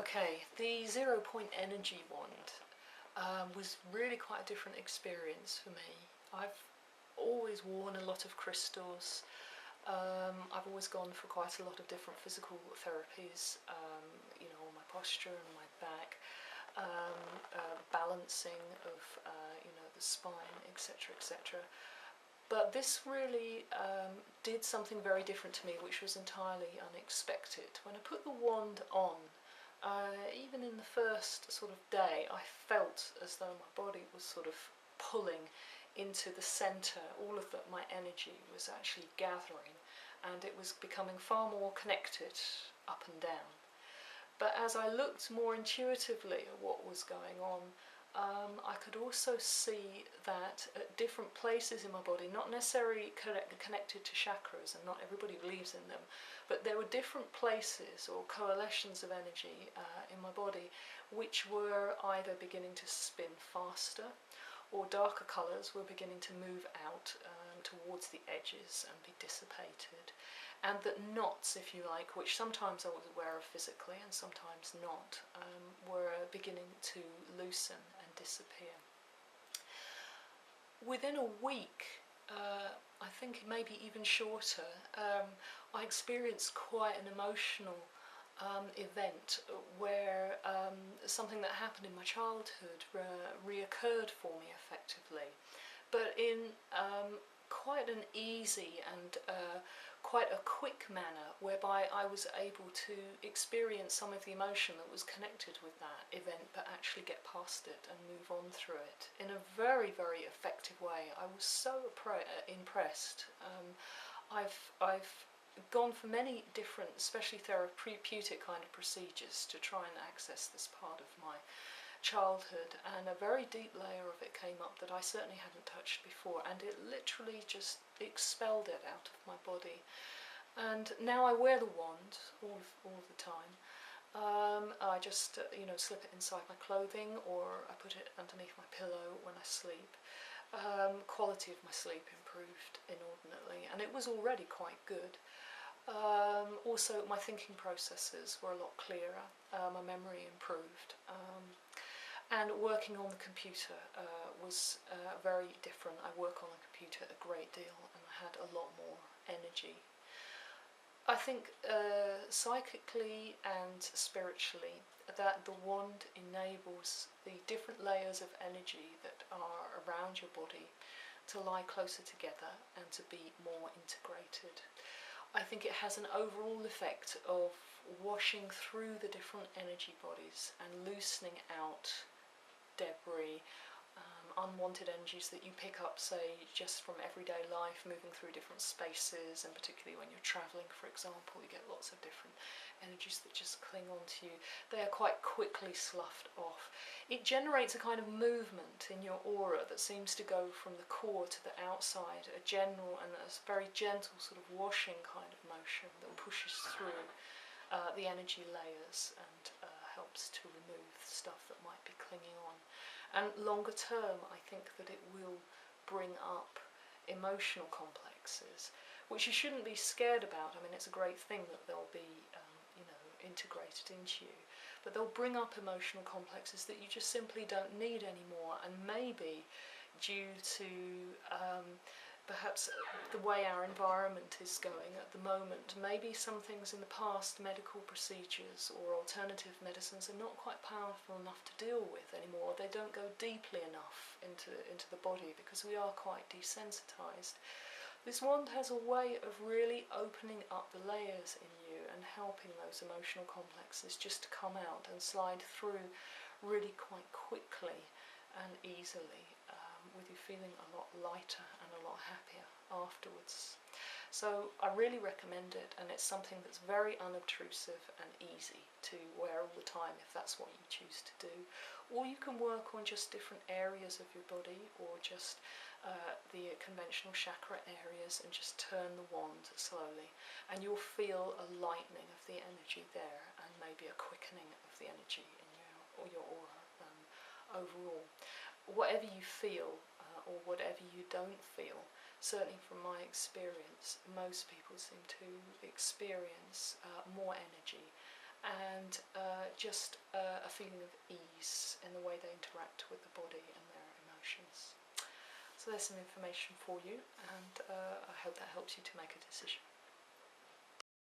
Okay, the 0 point energy wand was really quite a different experience for me. I've always worn a lot of crystals. I've always gone for quite a lot of different physical therapies, you know, on my posture and my back, balancing of, you know, the spine, etc., etc. But this really did something very different to me, which was entirely unexpected. When I put the wand on, even in the first sort of day, I felt as though my body was sort of pulling into the centre. All of my energy was actually gathering, and it was becoming far more connected up and down. But as I looked more intuitively at what was going on, I could also see that at different places in my body, not necessarily connected to chakras, and not everybody believes in them, but there were different places or coalitions of energy in my body which were either beginning to spin faster, or darker colours were beginning to move out towards the edges and be dissipated. And that knots, if you like, which sometimes I was aware of physically and sometimes not, were beginning to loosen and disappear. Within a week, I think maybe even shorter, I experienced quite an emotional event where something that happened in my childhood reoccurred for me effectively, but in quite an easy and quite a quick manner, whereby I was able to experience some of the emotion that was connected with that event, but actually get past it and move on through it in a very, very effective way. I was so impressed. I've gone for many different, especially therapeutic kind of procedures to try and access this part of my childhood, and a very deep layer of it came up that I certainly hadn't touched before, and it literally just expelled it out of my body. And now I wear the wand all of the time. I just you know, slip it inside my clothing, or I put it underneath my pillow when I sleep. Quality of my sleep improved inordinately, and it was already quite good. Also, my thinking processes were a lot clearer, my memory improved, and working on the computer was very different. I work on the computer a great deal, and I had a lot more energy. I think psychically and spiritually, that the wand enables the different layers of energy that are around your body to lie closer together and to be more integrated. I think it has an overall effect of washing through the different energy bodies and loosening out debris, unwanted energies that you pick up, say, just from everyday life, moving through different spaces, and particularly when you're travelling, for example, you get lots of different energies that just cling onto you. They are quite quickly sloughed off. It generates a kind of movement in your aura that seems to go from the core to the outside, a general and a very gentle sort of washing kind of motion that pushes through the energy layers and helps to remove stuff that might be clinging on. And longer term, I think that it will bring up emotional complexes, which you shouldn't be scared about. I mean, it's a great thing that they'll be, you know, integrated into you, but they'll bring up emotional complexes that you just simply don't need anymore, and maybe due to perhaps the way our environment is going at the moment, maybe some things in the past, medical procedures or alternative medicines, are not quite powerful enough to deal with anymore. They don't go deeply enough into the body because we are quite desensitized. This wand has a way of really opening up the layers in you and helping those emotional complexes just to come out and slide through really quite quickly and easily, with you feeling a lot lighter and a lot happier afterwards. So I really recommend it, and it's something that's very unobtrusive and easy to wear all the time if that's what you choose to do. Or you can work on just different areas of your body, or just the conventional chakra areas, and just turn the wand slowly, and you'll feel a lightening of the energy there, and maybe a quickening of the energy in your aura overall. Whatever you feel, or whatever you don't feel, certainly from my experience, most people seem to experience more energy, and just a feeling of ease in the way they interact with the body and their emotions. So there's some information for you, and I hope that helps you to make a decision.